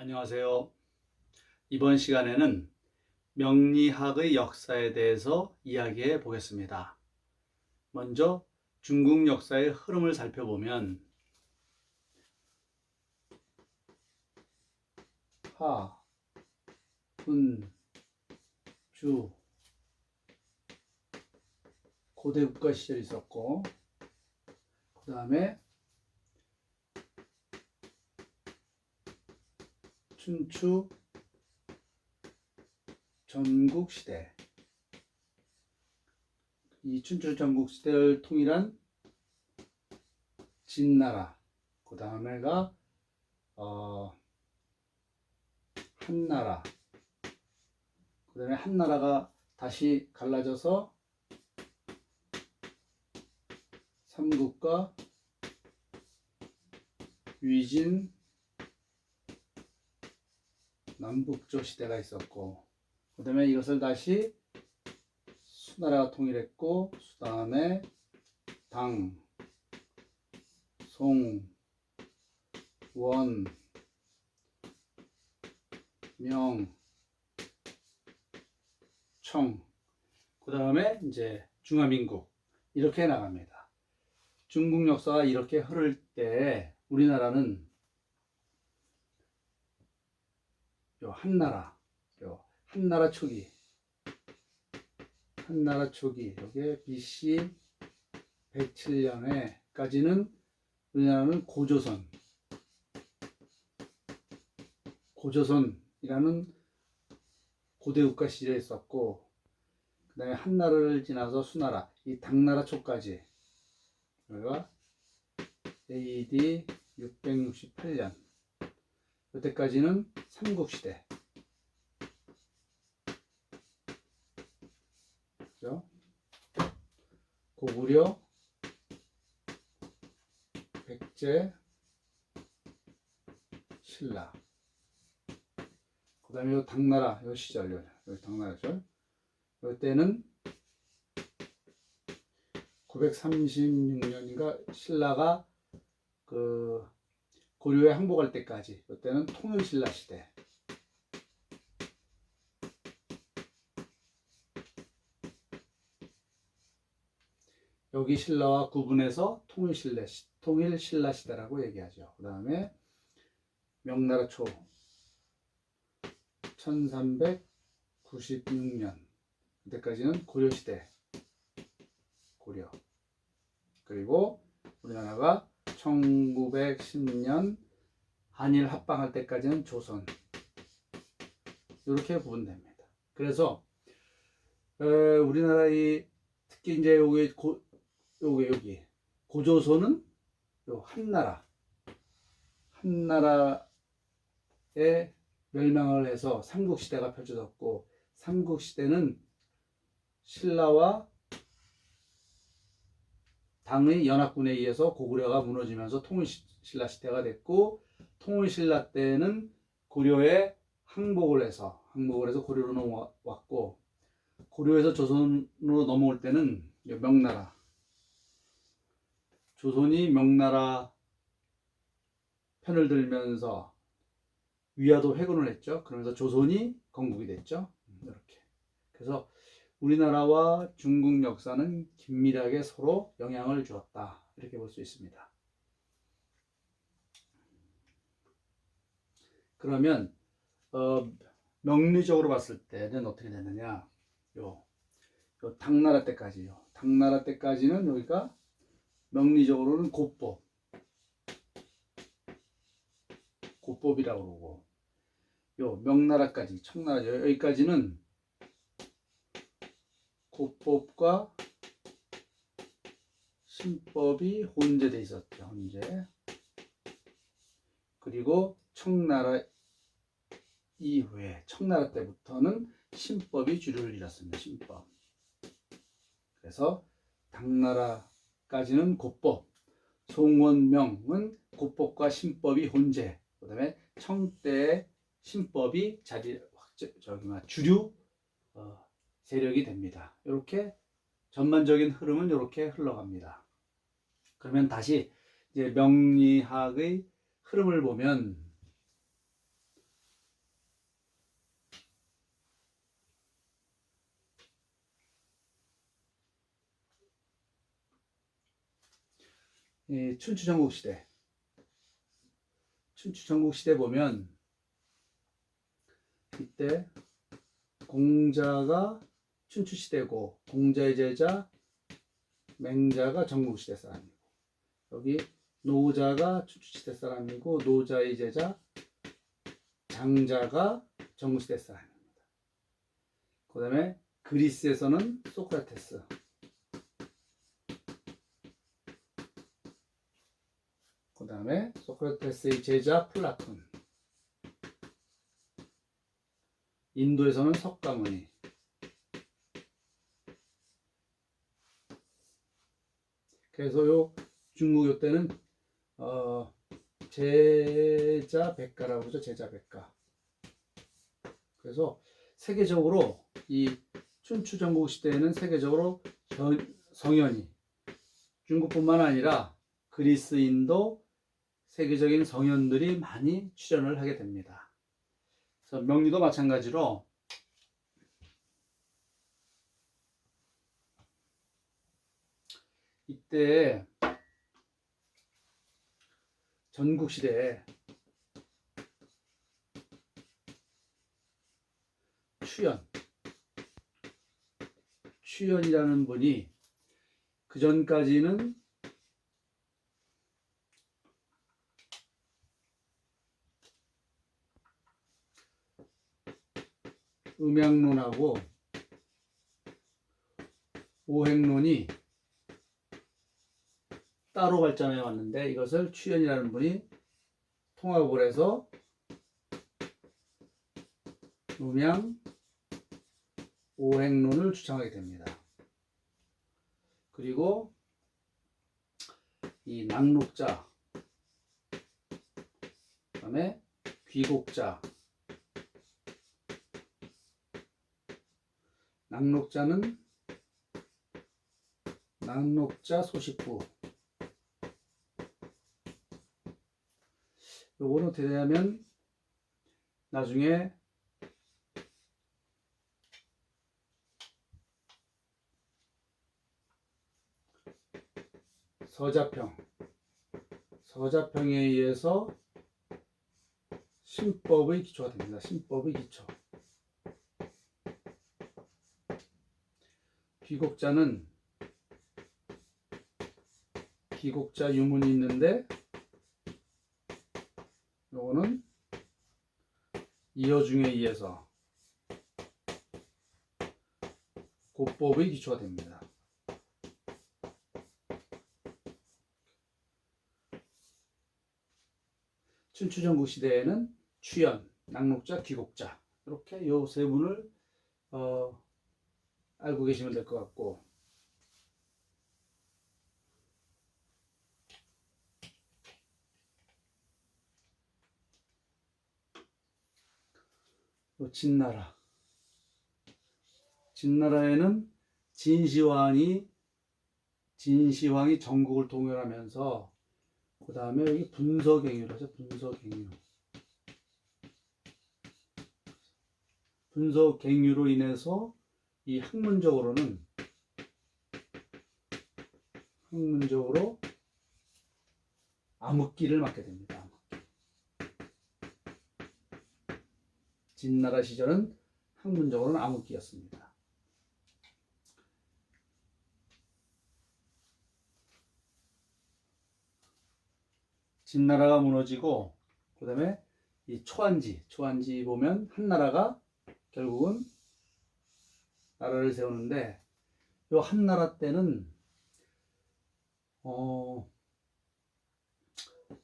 안녕하세요. 이번 시간에는 명리학의 역사에 대해서 이야기해 보겠습니다. 먼저 중국 역사의 흐름을 살펴보면 하, 분, 주, 고대 국가 시절이 있었고, 그 다음에 춘추 전국 시대, 이 춘추 전국 시대를 통일한 진나라, 그 다음에가 한나라, 그 다음에 한나라가 다시 갈라져서 삼국과 위진, 남북조 시대가 있었고, 그 다음에 이것을 다시 수나라가 통일했고, 그 다음에 당, 송, 원, 명, 청, 그 다음에 이제 중화민국 이렇게 나갑니다. 중국 역사가 이렇게 흐를 때 우리나라는 요 한나라 초기, 이게 BC 107년에까지는 우리나라는 고조선이라는 고대 국가 시절에 있었고, 그 다음에 한나라를 지나서 수나라, 이 당나라 초까지, 여기가 AD 668년, 이때까지는 삼국시대, 그죠? 고구려, 백제, 신라, 그 다음에 요 당나라, 요 시절, 요 당나라 시절, 이때는 936년인가 신라가 그 고려에 항복할 때까지, 이때는 통일신라 시대. 여기 신라와 구분해서 통일신라 시대라고 얘기하죠. 그 다음에 명나라 초 1396년, 그때까지는 고려시대, 고려. 그리고 우리나라가 1910년 한일 합방할 때까지는 조선. 이렇게 구분됩니다. 그래서 우리나라의 특히 이제 여기 고조선은 요 한나라의 멸망을 해서 삼국시대가 펼쳐졌고, 삼국시대는 신라와 당의 연합군에 의해서 고구려가 무너지면서 통일신라 시대가 됐고, 통일신라 때는 고려에 항복을 해서 고려로 넘어왔고, 고려에서 조선으로 넘어올 때는 명나라, 조선이 명나라 편을 들면서 위화도 회군을 했죠. 그러면서 조선이 건국이 됐죠. 이렇게. 그래서 우리나라와 중국 역사는 긴밀하게 서로 영향을 주었다, 이렇게 볼 수 있습니다. 그러면 명리적으로 봤을 때는 어떻게 되느냐? 요 당나라 때까지요. 당나라 때까지는 여기가 명리적으로는 고법이라고 그러고, 요 명나라까지, 청나라 여기까지는 고법과 신법이 혼재돼 있었죠. 혼재. 그리고 청나라 이후에, 청나라 때부터는 신법이 주류를 이뤘습니다. 신법. 그래서 당나라까지는 고법, 송원명은 고법과 신법이 혼재, 그 다음에 청때의 신법이 주류 세력이 됩니다. 이렇게 전반적인 흐름은 이렇게 흘러갑니다. 그러면 다시 이제 명리학의 흐름을 보면, 이 춘추전국시대. 춘추전국시대 보면 이때 공자가 춘추시대고 공자의 제자 맹자가 전국시대 사람이고, 여기 노자가 춘추시대 사람이고 노자의 제자 장자가 전국시대 사람입니다. 그 다음에 그리스에서는 소크라테스, 그 다음에 소크라테스의 제자 플라톤, 인도에서는 석가모니, 그래서 요 중국요 때는 제자 백가라고 하죠. 제자 백가. 그래서 세계적으로 이 춘추전국 시대에는 세계적으로 성현이 중국뿐만 아니라 그리스, 인도 세계적인 성현들이 많이 출연을 하게 됩니다. 그래서 명리도 마찬가지로 이때 전국시대에 추연이라는 분이 그 전까지는 음양론하고 오행론이 따로 발전해 왔는데, 이것을 추연이라는 분이 통합을 해서 음양 오행론을 주창하게 됩니다. 그리고 이 낙록자, 그 다음에 귀곡자. 낙록자는 낙록자 소식부. 요거는 어떻게 되냐면 나중에 서자평에 의해서 신법의 기초가 됩니다. 신법의 기초. 귀곡자는 귀곡자 유문이 있는데, 요거는 이어중에 의해서 고법의 기초가 됩니다. 춘추전국 시대에는 추연, 낙록자, 귀곡자, 이렇게 요 세 분을 알고 계시면 될 것 같고, 요 진나라에는 진시황이 전국을 동열하면서, 그 다음에 여기 분서갱유를 하죠. 분서갱유로 인해서 이 학문적으로 암흑기를 맞게 됩니다. 진나라 시절은 학문적으로는 암흑기였습니다. 진나라가 무너지고, 그 다음에 이 초안지 보면 한나라가 결국은 나라를 세우는데, 이 한나라 때는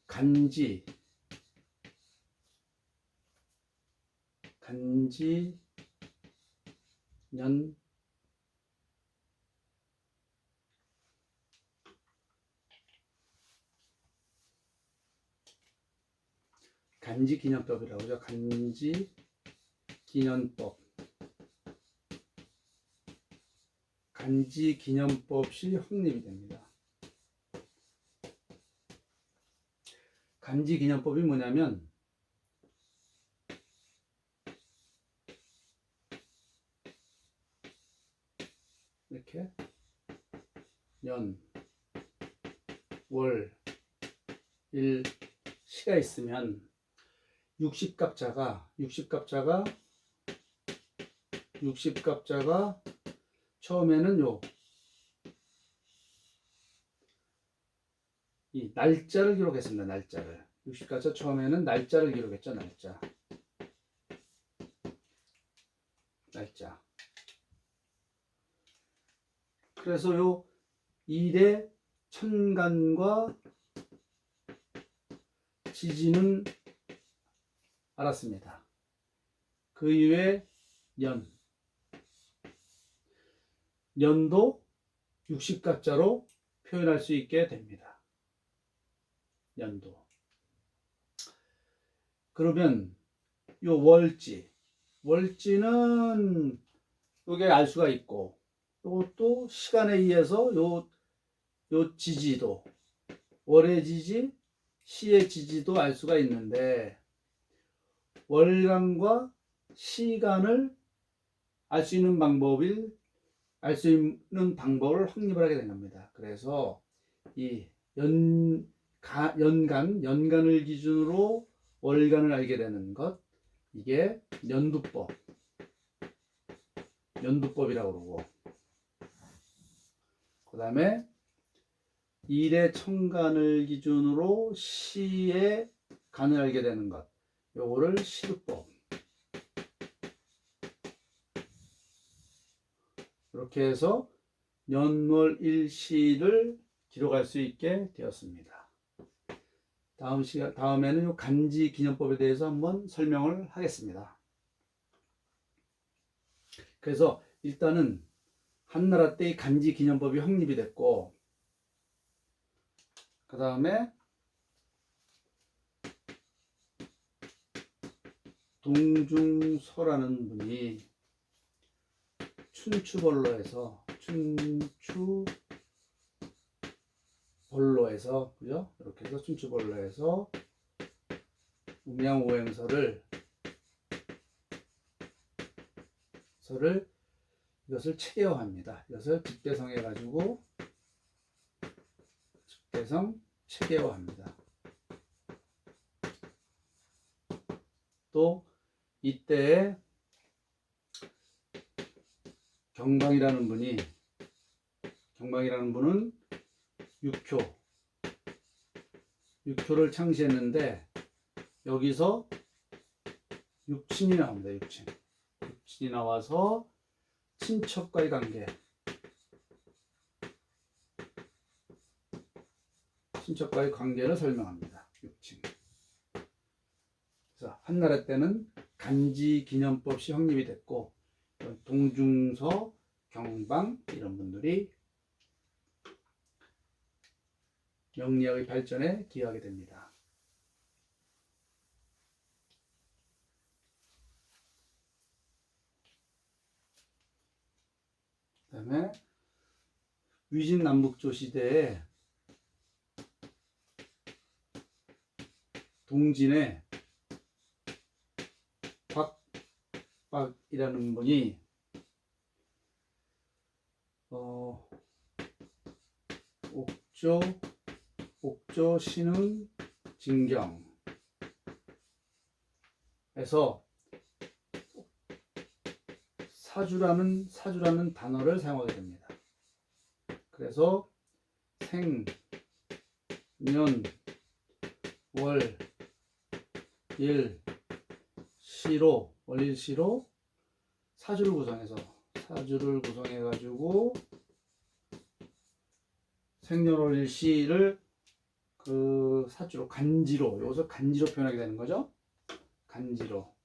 간지 간지기년법이라고 하죠. 간지기년법이 확립이 됩니다. 간지기년법이 뭐냐면, 이렇게 월, 일, 시가 있으면 60갑자가 처음에는 이 날짜를 기록했습니다. 날짜를. 60갑자 처음에는 날짜를 기록했죠. 날짜. 그래서 요 일의 천간과 지지는 알았습니다. 그 이외에 년도 60갑자로 표현할 수 있게 됩니다. 연도. 그러면 요 월지는 요게 알 수가 있고, 요것도 시간에 의해서 요 지지도, 월의 지지, 시의 지지도 알 수가 있는데, 월간과 시간을 알 수 있는 방법을 확립을 하게 된 겁니다. 그래서 이 연간을 기준으로 월간을 알게 되는 것, 이게 연두법이라고 그러고, 그 다음에 일의 천간을 기준으로 시의 간을 알게 되는 것, 요거를 시두법. 이렇게 해서 년월일시를 기록할 수 있게 되었습니다. 다음에는 이 간지 기념법에 대해서 한번 설명을 하겠습니다. 그래서 일단은 한나라 때 간지 기념법이 확립이 됐고, 그 다음에 동중서라는 분이 춘추벌로에서 그죠? 이렇게 해서 춘추벌로에서 음양오행서를 이것을 체계화합니다. 이것을 집대성 해가지고 집대성 체계화합니다. 또 이때 경방이라는 분은 육효를 창시했는데, 여기서 육친이 나옵니다. 육친이 나와서 친척과의 관계를 설명합니다. 육친. 그래서 한나라 때는 간지 기념법이 확립이 됐고, 동중서, 경방 이런 분들이 명리학의 발전에 기여하게 됩니다. 그 다음에 위진남북조 시대에 동진에 곽박이라는 분이 옥조 신흥 진경에서 사주라는 단어를 사용하게 됩니다. 그래서 생, 년, 월, 일, 월일시로 사주를 구성해 가지고 생년월일시를 그 사주로 여기서 간지로 표현하게 되는 거죠. 간지로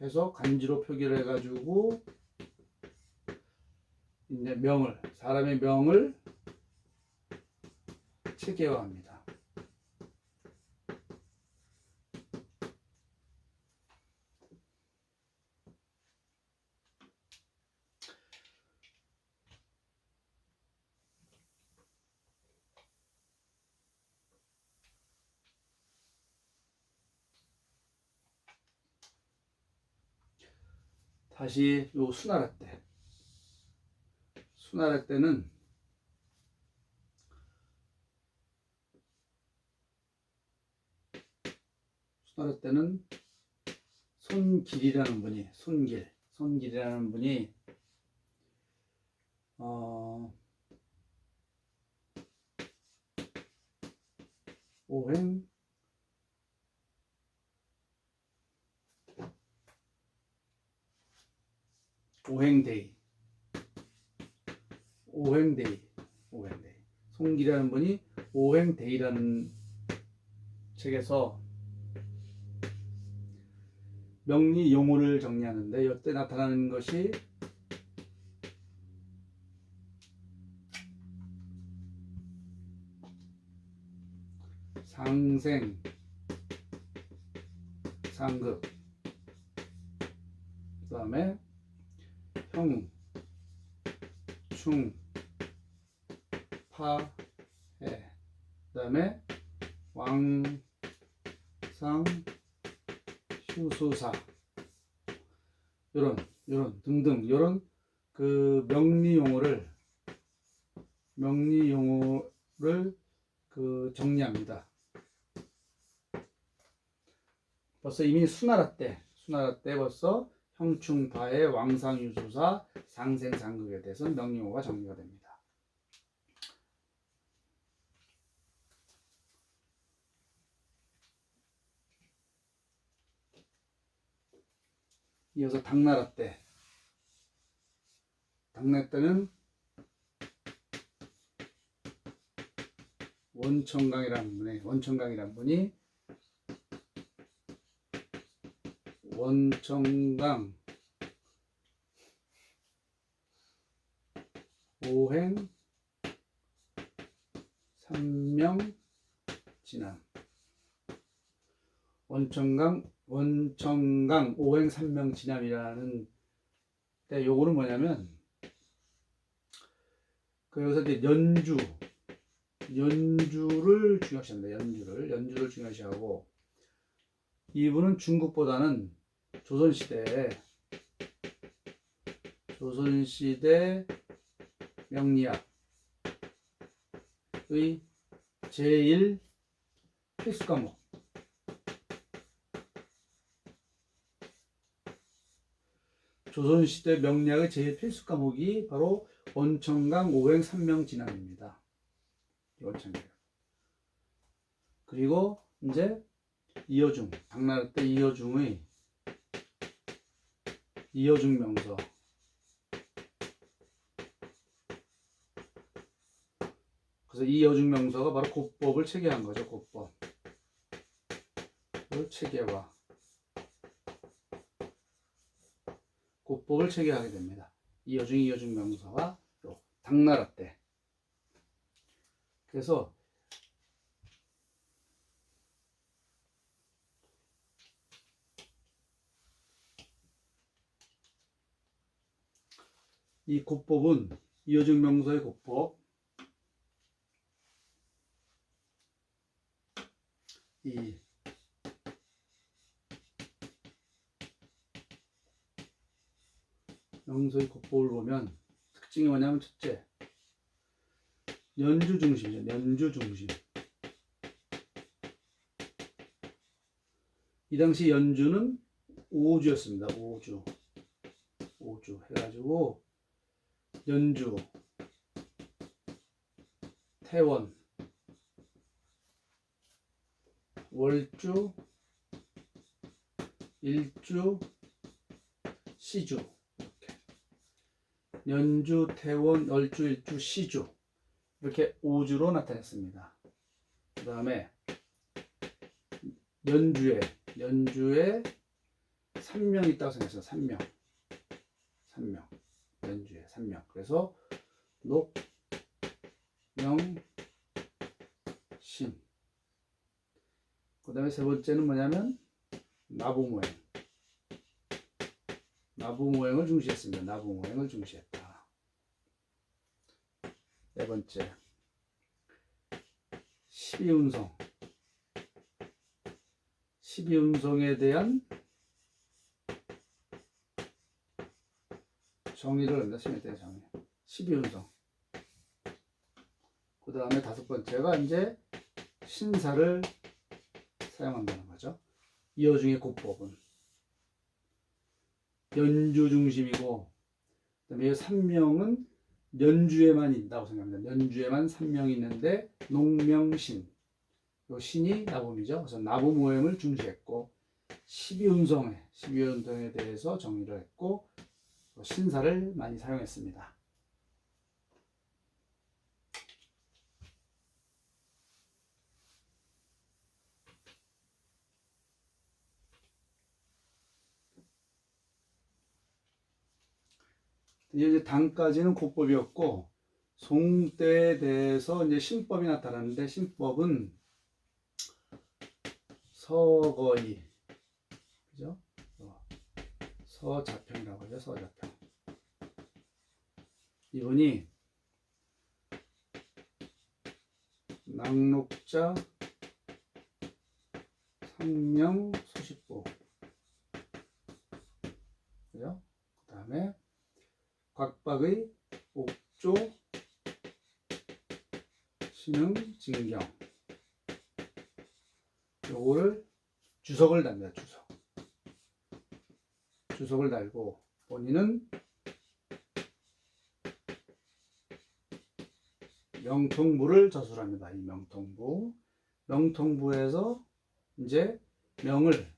해서 간지로 표기를 해가지고 이제 사람의 명을 체계화합니다. 다시 요 수나라 때는 수나라 때는 손길이라는 분이 오행 오행대의 손길이라는 분이 오행대의라는 책에서 명리 용어를 정리하는데 이때 나타나는 것이 상생, 상극, 그 다음에 형, 충, 파, 해, 그 다음에 왕, 상, 휴수사, 요런 등등 요런 그 명리 용어를 그 정리합니다. 벌써 이미 수나라 때 벌써 형충파의 왕상유수사 상생상극에 대해서는 명리용어가 정리가 됩니다. 이어서 당나라 때는 원청강이라는 분이 원청강 오행 삼명 진암 원청강 오행 삼명 진암이라는 때 요거는 뭐냐면 그 여기서 이제 연주를 중요시합니다. 연주를 중요시하고 이분은 중국보다는 조선시대 명리학의 제일 필수 과목 조선시대 명리학의 제일 필수 과목이 바로 원청강 오행 삼명 진암입니다. 원청강. 그리고 이제 이어중, 당나라 때 이어중의 이어중 명서. 그래서 이어중 명서가 바로 고법을 체계한 거죠. 고법을 체계하게 됩니다. 이어중 명서가 당나라 때. 그래서 이 고법은 이어중 명서의 고법 이 명서의 고법을 보면 특징이 뭐냐면 첫째 연주 중심이죠. 이 당시 연주는 5주였습니다. 5주 해가지고 연주, 태원, 월주, 일주, 시주 이렇게 연주, 태원, 월주, 일주, 시주 이렇게 5주로 나타냈습니다. 그 다음에 연주에 3명이 있다고 생각했어요. 3명 연주에 3명. 그래서 녹, 명, 신. 그 다음에 세 번째는 뭐냐면 나부모행을 중시했습니다. 나부모행을 중시했다. 네 번째 12운성에 대한 정의를 한다. 12운성. 그 다음에 다섯 번째가 이제 신사를 사용한다는 거죠. 이어중의 고법은 연주 중심이고, 그다음에 이 삼명은 연주에만 있다고 생각합니다. 연주에만 삼명이 있는데 농명신, 요 신이 나봄이죠. 그래서 나봄오행을 중시했고, 12운성에 대해서 정의를 했고, 신사를 많이 사용했습니다. 이제 당까지는 고법이었고, 송때에 대해서 이제 신법이 나타나는데, 신법은 서거이, 그죠? 서자평이라고 하죠. 서자평. 이분이 낙록자 상명 소식보, 그죠? 그 다음에 곽박의 옥조 신흥 진경, 요거를 주석을 답니다. 주석을 달고, 본인은 명통부를 저술합니다. 이 명통부에서 이제 명을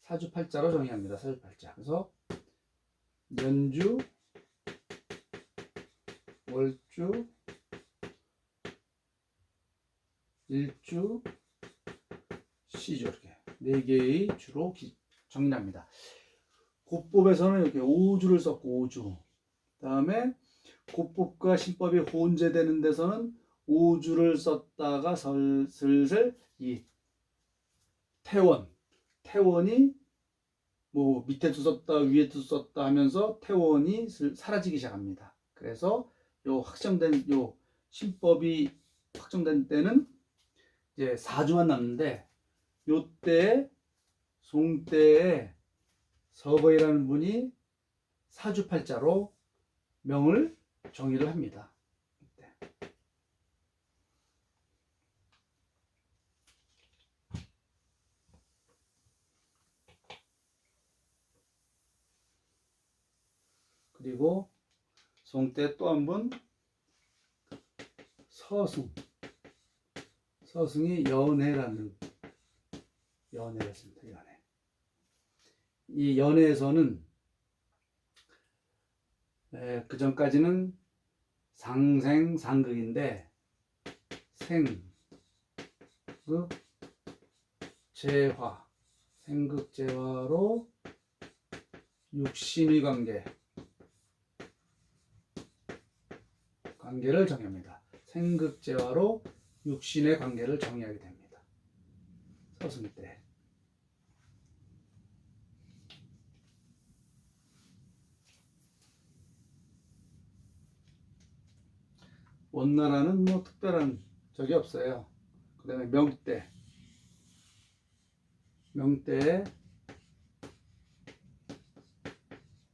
사주팔자로 정의합니다. 사주팔자. 그래서 연주, 월주, 일주, 시주, 이렇게 네 개의 주로 정리합니다. 고법에서는 이렇게 오주를 썼고, 오주. 다음에 고법과 신법이 혼재되는 데서는 오주를 썼다가 슬슬 이 태원이 뭐 밑에도 썼다 위에도 썼다 하면서 태원이 사라지기 시작합니다. 그래서 요 신법이 확정된 때는 이제 4주만 남는데, 요때 송때에 서거이라는 분이 사주팔자로 명을 정의를 합니다. 그리고 송때 또 한 분 서승이 연해였습니다. 연해. 이 연해에서는 그 전까지는 상생상극인데, 생극재화로 육신의 관계를 정의합니다. 생극재화로 육신의 관계를 정의하게 됩니다. 서승 때. 원나라는 뭐 특별한 적이 없어요. 그 다음에 명때에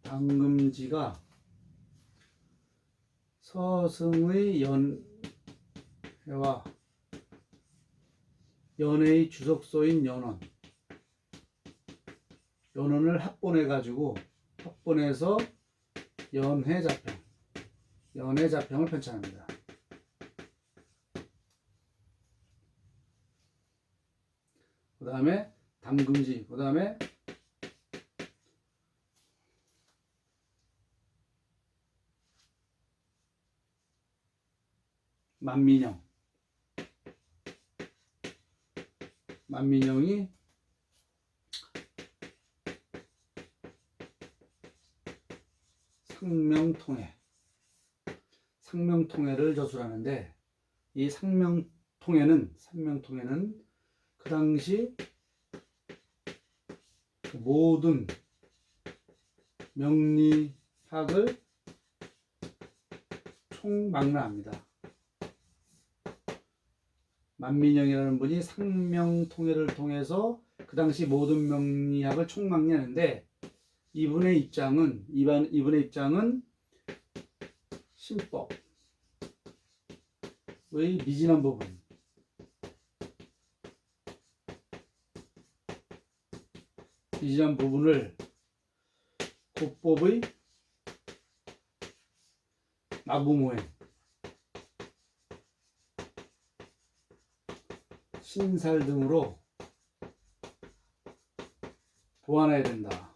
당금지가 서승의 연해와 연해의 주석소인 연원을 합본해서 연해자평을 편찬합니다. 그 다음에 당금지, 그 다음에 만민영이 상명통해를 저술하는데, 이 상명통해는 그 당시 모든 명리학을 총망라합니다. 만민영이라는 분이 상명통해를 통해서 그 당시 모든 명리학을 총망라하는데, 이분의 입장은 신법, 미진한 부분, 미진한 부분을 고법의 나부모행, 신살 등으로 보완해야 된다.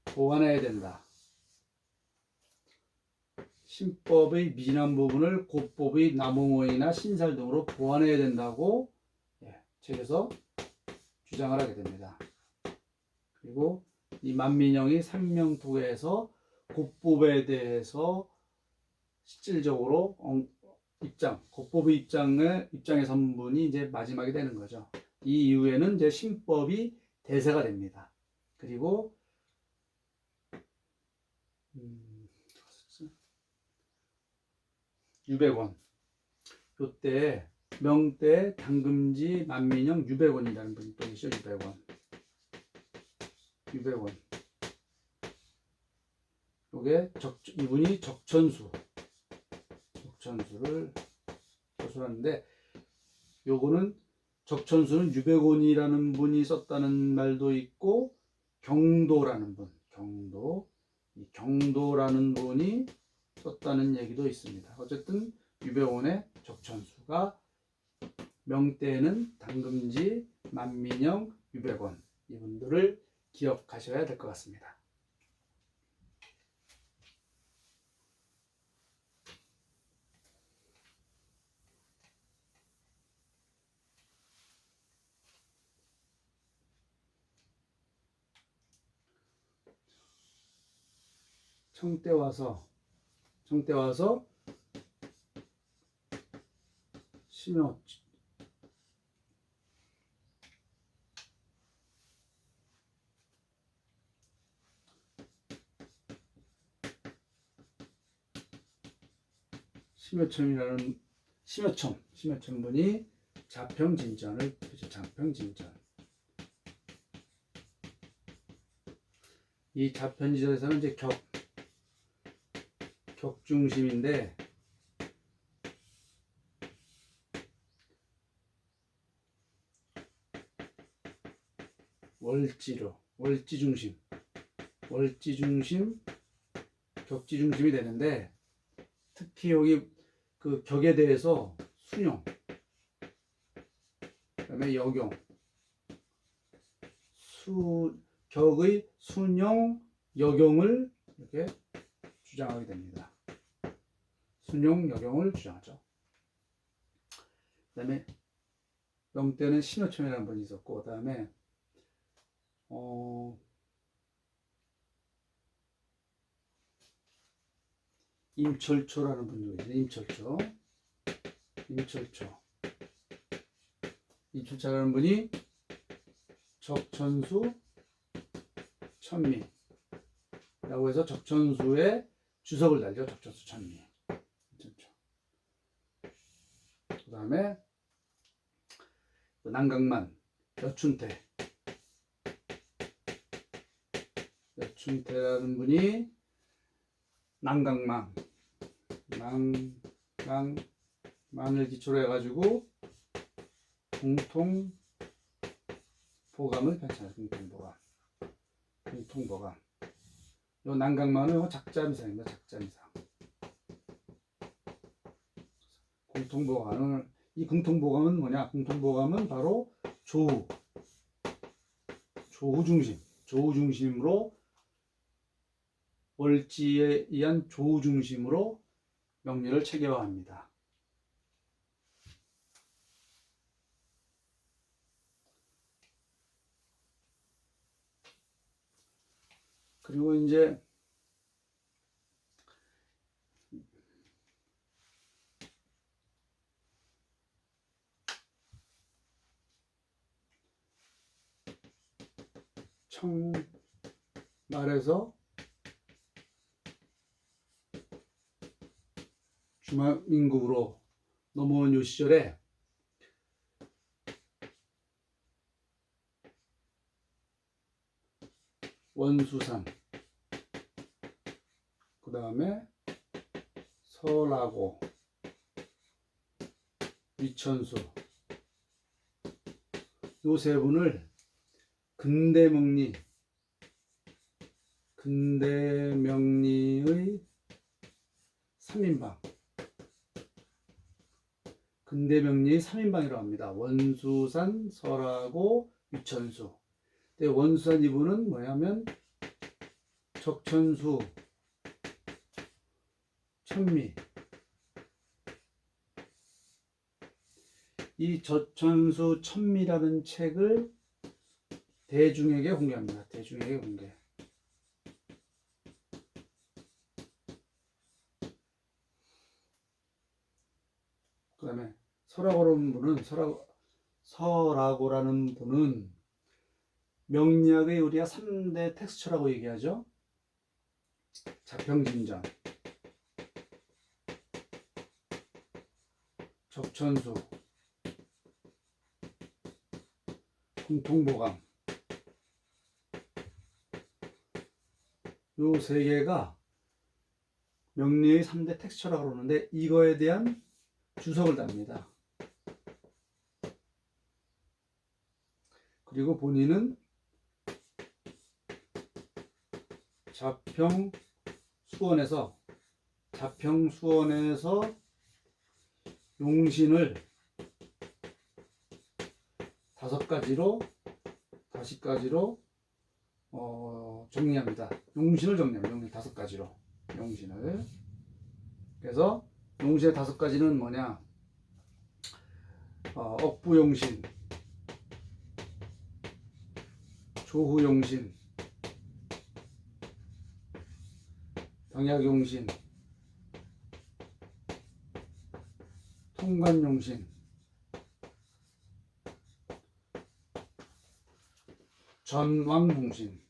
보완해야 된다. 신법의 미진한 부분을 고법의 나무모이나 신살 등으로 보완해야 된다고 책에서 주장을 하게 됩니다. 그리고 이 만민영이 삼명토에서 고법에 대해서 실질적으로 고법의 입장의 선분이 이제 마지막이 되는 거죠. 이 이후에는 이제 신법이 대세가 됩니다. 그리고 유백원, 요때 명대 당금지 만민영 유백원이라는 분이 또 계시죠. 유백원. 요게 이분이 적천수를 서술하는데, 요거는 적천수는 유백원이라는 분이 썼다는 말도 있고, 경도라는 분이 썼다는 얘기도 있습니다. 어쨌든 유백원의 적천수가, 명대에는 당금지, 만민영, 유백원, 이분들을 기억하셔야 될 것 같습니다. 청대 와서 심여천 분이 자평진전을 펴죠. 자평진전. 이 자평진전에서는 이제 격중심인데, 월지중심, 격지중심이 되는데, 특히 여기 그 격에 대해서 순용, 그다음에 여경, 격의 순용, 여경을 이렇게 주장하게 됩니다. 순용, 여경을 주장하죠. 그다음에 명대는 심여천이라는 분이 있었고, 그다음에 임철초라는 분이 있어요. 임철초라는 분이 적천수 천미라고 해서 적천수의 주석을 달죠. 적천수 천미. 그 다음에 난강만 여춘태라는 분이 난강만을 기초로 해가지고 공통보감을 펼쳐요. 공통보감. 요 난강만은 작자미상입니다. 이 공통보감은 뭐냐? 공통보감은 바로 조후 중심으로, 월지에 의한 조후 중심으로 명리를 체계화합니다. 그리고 이제 청말에서 중화민국으로 넘어온 요 시절에 원수산, 그 다음에 설하고, 위천수 요 세 분을 근대명리의 3인방 근대명리의 3인방이라고 합니다. 원수산, 설하고 위천수. 근데 원수산 이분은 뭐냐면 적천수, 천미. 이 적천수, 천미라는 책을 대중에게 공개합니다. 대중에게 공개. 그 다음에 설하고라는 분은 명리학의 우리가 3대 텍스처라고 얘기하죠. 자평진전, 적천수, 공통보감. 요 세 개가 명리의 3대 텍스처라고 그러는데 이거에 대한 주석을 답니다. 그리고 본인은 자평수원에서 용신을 5가지로 정리합니다. 용신을 정리합니다. 용신 5가지로. 용신을. 그래서 용신의 5가지는 뭐냐? 억부용신, 조후용신, 병약용신, 통관용신, 전왕용신.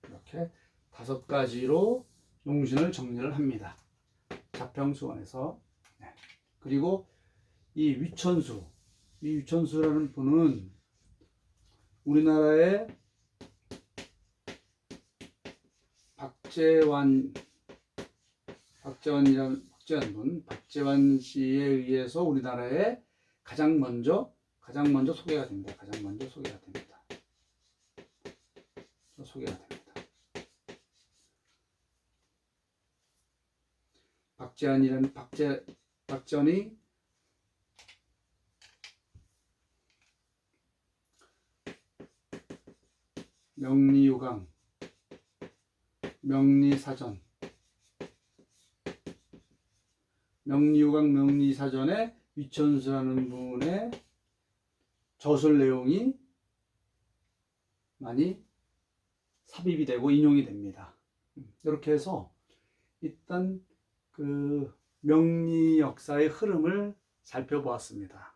이렇게 5가지로 용신을 정리를 합니다. 자평수원에서. 네. 그리고 이 위천수라는 분은 우리나라의 박재환 씨에 의해서 우리나라에 가장 먼저 소개가 됩니다. 박재환이 명리요강, 명리사전, 명리사전에 위천수라는 분의 저술 내용이 많이 삽입이 되고 인용이 됩니다. 이렇게 해서 일단 그 명리 역사의 흐름을 살펴보았습니다.